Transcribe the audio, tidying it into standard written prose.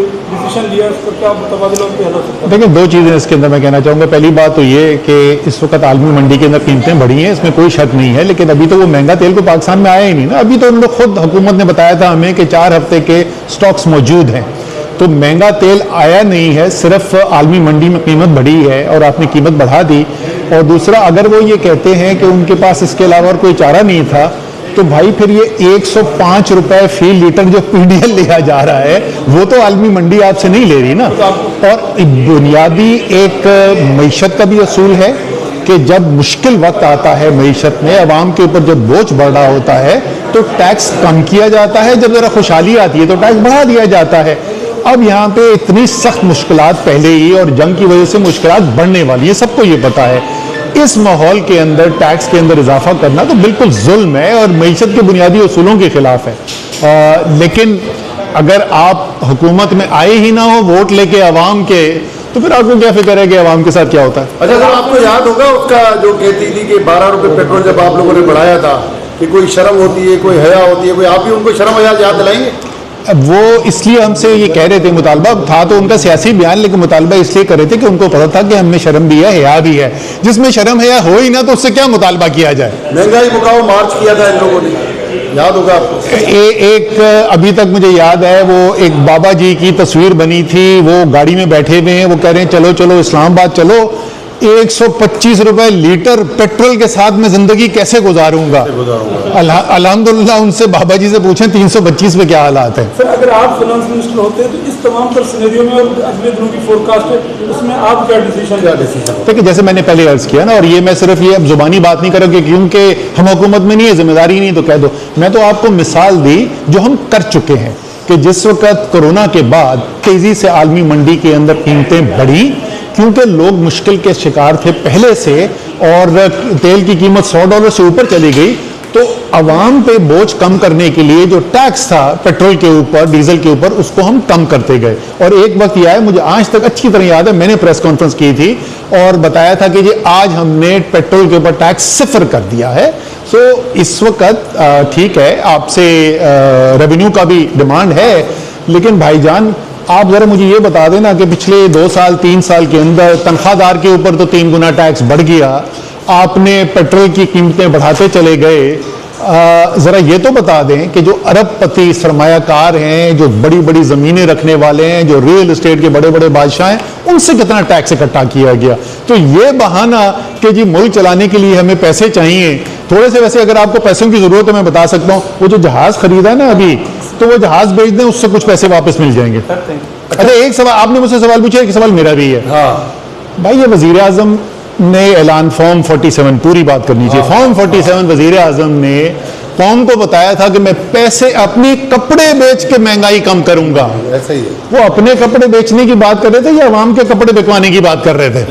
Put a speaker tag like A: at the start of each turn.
A: Decision लिया, उस पर क्या तबादलों पे हल हो सकता है?
B: देखिए, दो चीज़ें इसके अंदर मैं कहना चाहूँगा। पहली बात तो ये कि इस वक्त आलमी मंडी के अंदर कीमतें बढ़ी हैं, इसमें कोई शक नहीं है, लेकिन अभी तो वो महंगा तेल को पाकिस्तान में आया ही नहीं ना। अभी तो उन लोग खुद हुकूमत ने बताया था हमें कि 4 हफ्ते के स्टॉक्स मौजूद हैं, तो महंगा तेल आया नहीं है, सिर्फ आलमी मंडी में कीमत बढ़ी है और आपने कीमत बढ़ा दी। और दूसरा, अगर वो ये कहते हैं कि उनके पास इसके अलावा और कोई चारा नहीं था, तो भाई फिर ये 105 रुपए फी लीटर जो पीडीएल लिया जा रहा है वो तो आलमी मंडी आपसे नहीं ले रही ना। और बुनियादी एक मईशत का भी असूल है कि जब मुश्किल वक्त आता है मईशत में, अवाम के ऊपर जब बोझ बढ़ रहा होता है तो टैक्स कम किया जाता है, जब जरा खुशहाली आती है तो टैक्स बढ़ा दिया जाता है। अब यहाँ पे इतनी सख्त मुश्किलात पहले ही और जंग की वजह से मुश्किलात बढ़ने वाली है, सबको ये पता है। इस माहौल के अंदर टैक्स के अंदर इजाफा करना तो बिल्कुल जुल्म है और मईशत के बुनियादी उसूलों के खिलाफ है। लेकिन अगर आप हुकूमत में आए ही ना हो वोट लेके अवाम के, तो फिर आपको क्या फिक्र है कि अवाम के साथ क्या होता है?
C: अच्छा सर, आपको याद होगा उसका जो कहती थी कि 12 रुपए पेट्रोल जब आप लोगों ने बढ़ाया था कि कोई शर्म होती है, कोई हया होती है, कोई आप भी उनको शर्म हया याद दिलाएंगे?
B: वो इसलिए हमसे ये कह रहे थे, मुतालबा था तो उनका सियासी बयान, लेकिन मुतालबा इसलिए कर रहे थे कि उनको पता था कि हमें शर्म भी है, हया भी है। जिसमें शर्म हया हो ही ना तो उससे क्या मुतालबा किया जाए?
C: महंगाई मुकाओ मार्च किया था इन लोगों ने, याद होगा आपको?
B: एक अभी तक मुझे याद है, वो एक बाबा जी की तस्वीर बनी थी, वो गाड़ी में बैठे हुए हैं, वो कह रहे हैं चलो चलो इस्लामाबाद चलो। 125 रुपए लीटर पेट्रोल के साथ मैं जिंदगी कैसे गुजारूंगा? अल्हम्दुलिल्लाह उनसे बाबा जी से पूछें 325 में क्या हालात है।
A: सर, अगर आप फाइनेंस मिनिस्टर होते हैं तो इस तमाम तर सिनेरियो में और अगले दिनों की फोरकास्ट है, उसमें आप क्या डिसीजन?
B: देखिए, जैसे मैंने पहले अर्ज किया ना, और ये मैं सिर्फ ये अब जुबानी बात नहीं करूँगी क्योंकि हम हुकूमत में नहीं है, जिम्मेदारी नहीं तो कह दो। मैं तो आपको मिसाल दी जो हम कर चुके हैं कि जिस वक्त कोरोना के बाद तेजी से आलमी मंडी के अंदर कीमतें बढ़ी क्योंकि लोग मुश्किल के शिकार थे पहले से और तेल की कीमत $100 से ऊपर चली गई, तो अवाम पे बोझ कम करने के लिए जो टैक्स था पेट्रोल के ऊपर, डीजल के ऊपर, उसको हम कम करते गए। और एक वक्त यह आया, मुझे आज तक अच्छी तरह याद है, मैंने प्रेस कॉन्फ्रेंस की थी और बताया था कि जी आज हमने पेट्रोल के ऊपर टैक्स 0 कर दिया है। सो इस वक्त ठीक है, आपसे रेवेन्यू का भी डिमांड है, लेकिन भाईजान आप जरा मुझे ये बता देना कि पिछले 2 साल 3 साल के अंदर तनख्वाहदार के ऊपर तो 3 गुना टैक्स बढ़ गया, आपने पेट्रोल की कीमतें बढ़ाते चले गए। ज़रा ये तो बता दें कि जो अरबपति सरमायाकार हैं, जो बड़ी बड़ी ज़मीनें रखने वाले हैं, जो रियल एस्टेट के बड़े बड़े बादशाह हैं, उनसे कितना टैक्स इकट्ठा किया गया? तो ये बहाना कि जी मुल्क चलाने के लिए हमें पैसे चाहिए, थोड़े से, वैसे अगर आपको पैसों की ज़रूरत है मैं बता सकता हूँ, वो जो जहाज़ खरीदा है ना अभी, तो वो जहाज़ बेच दें, उससे कुछ पैसे वापस मिल जाएंगे। अच्छा, एक सवाल आपने मुझसे सवाल पूछा, एक सवाल मेरा भी है।
C: हाँ
B: भाई, ये वज़ीर आज़म ने ऐलान फॉर्म 47, पूरी बात करनी चाहिए, फॉर्म 47 वज़ीर आज़म ने कौम को बताया था कि मैं पैसे अपने कपड़े बेच के महंगाई कम करूंगा।
C: ऐसा ही है।
B: वो अपने कपड़े बेचने की बात कर रहे थे या अवाम के कपड़े बिकवाने की बात कर रहे थे?